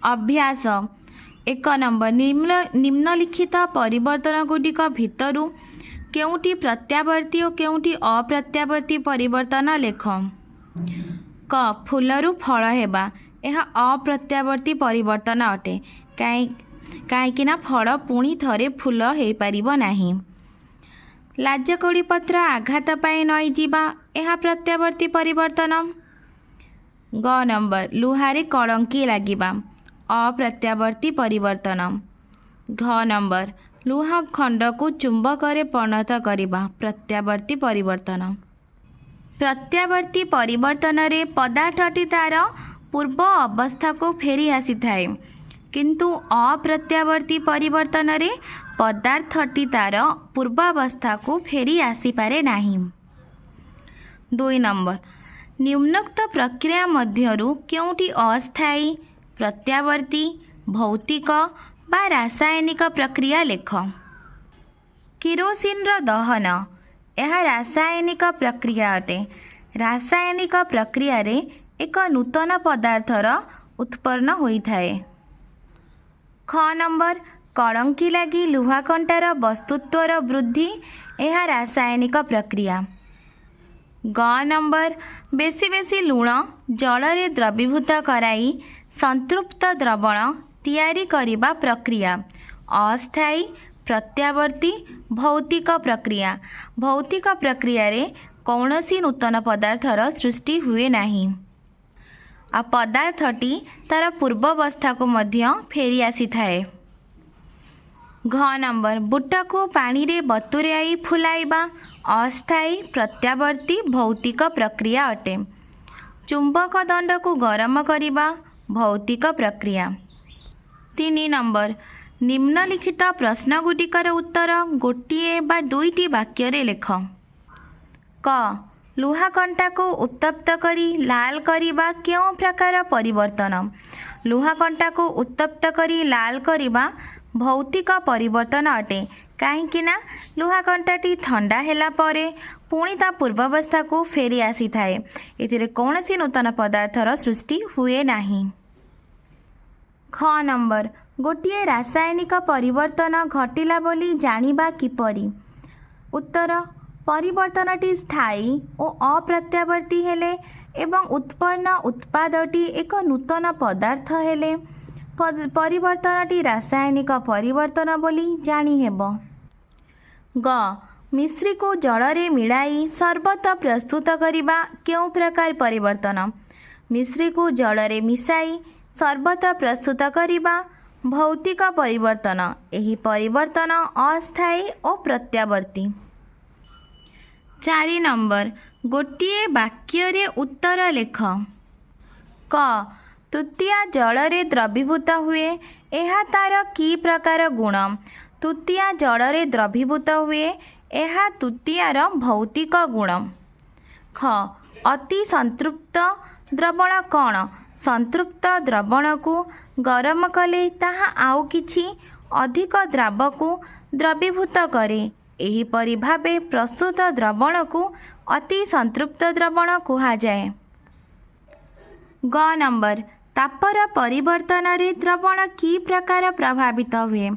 अभ्यास 1 नंबर निम्नलिखित परिवर्तन गुडिक भितरु केउटी प्रत्यावर्ती और केउटी अप्रत्यावर्ती परिवर्तन लेख। क फूलरू फल हेबा यह अप्रत्यावर्ती परिवर्तन अटे कहीं फल पुणी थरे फूल हो पारिबो नाही। लाजकोड़ी पत्र आघात पाई नई जीवा यह प्रत्यावर्ती परिवर्तन। ग नंबर लुहारे कलंकी लागिबा अप्रत्यावर्ती परिवर्तन। घ नंबर लुहा खंड को चुंबक परिणत करवा प्रत्यावर्ती परिवर्तन। प्रत्यावर्ती परिवर्तन रे पदार्थटी तार पूर्व अवस्था को फेरी आसी थाए किंतु अप्रत्यावर्ती परिवर्तन रे पदार्थटी तार पूर्वावस्था को फेरी आसी पारे नाही। 2 नंबर निम्नोक्त प्रक्रिया मध्यरु केउटी अस्थायी प्रत्यावर्ती भौतिक बा रासायनिक प्रक्रिया लेख। किरोसिन दहन यह रासायनिक प्रक्रिया अटे रासायनिक प्रक्रिया रे एक नूतन पदार्थर उत्पन्न होइथाए। ख नंबर कलंकी लगी लुहा कंटार वस्तुत्वर वृद्धि यह रासायनिक प्रक्रिया। ग नंबर बेसी बेसी लुण जल रे द्रवीभूत कराई संतृप्त द्रवण तैयारी करिबा प्रक्रिया। अस्थायी प्रत्यावर्ती भौतिक प्रक्रिया भौतिक प्रक्रिया रे कौनसी नूतन पदार्थर सृष्टि हुए नहीं आ पदार्थटी तार पूर्वावस्था को मध्य फेरी आसी थाए। घ नंबर बुट को पानी रे बतुराई फुलाइबा अस्थायी प्रत्यावर्ती भौतिक प्रक्रिया अटे। चुंबक दंड को गरम करिबा भौतिक प्रक्रिया। 3 नंबर निम्नलिखित प्रश्न गुटिकर उत्तर गोटिए बा दुईटी वाक्य रे लेख। क लुहा कंटा को उत्तप्त करी लाल करिबा क्यों प्रकार परिवर्तन। लुहा कंटा को उत्तप्त करी लाल करिबा भौतिक परिवर्तन अटे कहीं लुहा कंटाटी ठंडा हेला परे पुणी ता पूर्वावस्था को फेरी आसी थाए एथिरे कौनसी नूतन पदार्थर सृष्टि हुए नाही। ख नंबर गोटिए रासायनिक परिवर्तन घटिला बोली जानिबा किपरि। उत्तर परिवर्तनटी स्थायी और अप्रत्यावर्ती हेले एवं उत्पन्न उत्पादटी एक नूतन पदार्थ हेले परिवर्तनटी रासायनिक परिवर्तन बोली जानी हेबो। ग मिश्री को जल रे मिलाई शरबत प्रस्तुत करिबा क्यों प्रकार परिवर्तन। मिश्री को जल रे मिसाई शरबत प्रस्तुत करिबा भौतिक परिवर्तन एही परिवर्तन अस्थायी और प्रत्यावर्ती। 4 नंबर गोटिए वाक्य रे उत्तर लेख। क तुतिया जल रे द्रवीभूत हुए यह तार की प्रकार गुण। तुतिया जल रे द्रवीभूत हुए यह तुतियार भौतिक गुण। ख अति संतृप्त द्रवण कौन। संतृप्त द्रवण को गरम कले ताहा आउ किछि अधिक द्राव को द्रवीभूत करे एहीपरि भावे प्रस्तुत द्रवण को अति संतृप्त द्रवण कहुए। ग नंबर तापर परिवर्तन रे द्रवण की प्रकार प्रभावित हुए।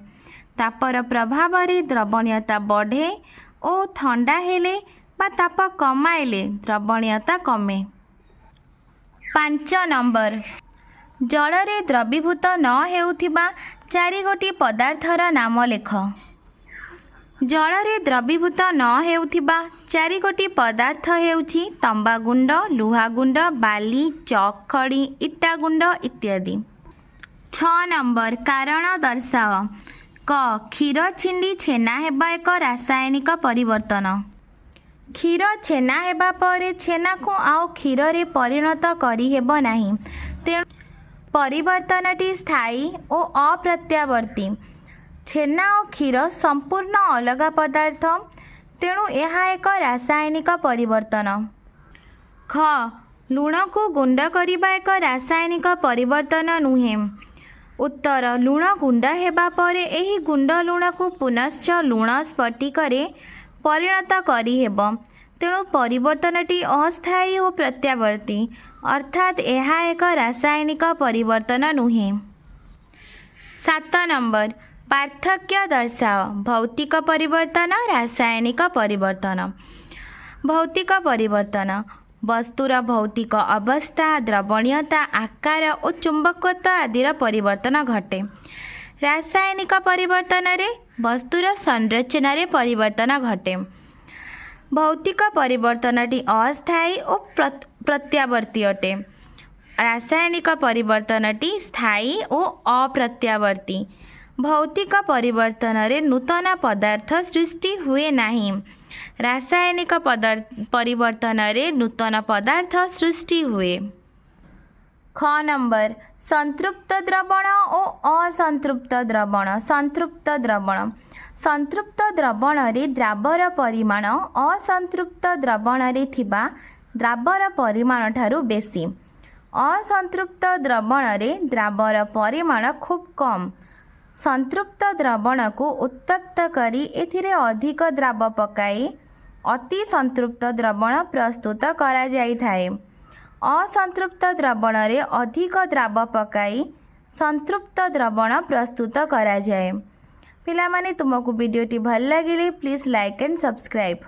तापर प्रभाव रे द्रवणीयता बढ़े और ठंडा हेले बा ताप कमाइले द्रवणीयता कमे। 5 नंबर जल रे द्रवीभूत न हेउथिबा 4 गोटी पदार्थर नाम लेख। जल रे द्रवीभूत न हेउथिबा 4 गोटी पदार्थ हेउछि तंबा गुंड लुहा गुंड बाली चक खड़ी इटा गुंड इत्यादि। 6 नंबर कारण दर्शाओ। क क्षीर छिंडी छेना हेबा एक रासायनिक परिवर्तन। क्षीर छेना हेबा परे छेना को आउ क्षीर रे परिणत करी हेबो नाही तेणु परिवर्तनटी स्थायी और अप्रत्यावर्ती। छेना और क्षीर संपूर्ण अलग पदार्थ तेणु यह एक रासायनिक परिवर्तन। ख लुण को गुंड करबा एक रासायनिक परिवर्तन नुहे। उत्तर लुण गुंड हेबा परे एही गुंड लुण को पुनश्च लुण स्फटिक परिणत करी हेबो तेणु परिवर्तनटी अस्थायी और प्रत्यावर्ती अर्थात यह एक रासायनिक परिवर्तन नुहे। सात नंबर पार्थक्य दर्शाओ। भौतिक परिवर्तन, रासायनिक परिवर्तन। भौतिक परिवर्तन वस्तुर भौतिक अवस्था, द्रवणीयता, आकार और चुंबकत्व आदिर परिवर्तन घटे। रासायनिक परिवर्तन रे वस्तुर संरचना रे परिवर्तन घटे। भौतिक परिवर्तनटी अस्थायी और प्रत्यावर्ती अटे। रासायनिक परिवर्तनटी स्थायी और अप्रत्यावर्ती। भौतिक परिवर्तन रे नूतन पदार्थ सृष्टि हुए नहीं। रासायनिक परिवर्तन रे नूतन पदार्थ सृष्टि हुए। ख नंबर संतृप्त द्रवण और असंतृप्त द्रवण। संतृप्त द्रवण संतृप्त द्रवण रे द्रावर परिमाण असंतृप्त द्रवण रे थिबा द्रावर परिमाण ठारू बेसी। असंतृप्त द्रवण रे द्रावर परिमाण खूब कम। संतृप्त द्रवण को उत्तप्त करी एथिरे अधिक द्राव पकाई अति संतृप्त द्रवण प्रस्तुत करा जाई थाए। असंतृप्त द्रवण रे अधिक द्राव पकाई संतृप्त द्रवण प्रस्तुत करा जाए। पिलामाने तुमको वीडियोटी भल लगिले प्लीज लाइक एंड सब्सक्राइब।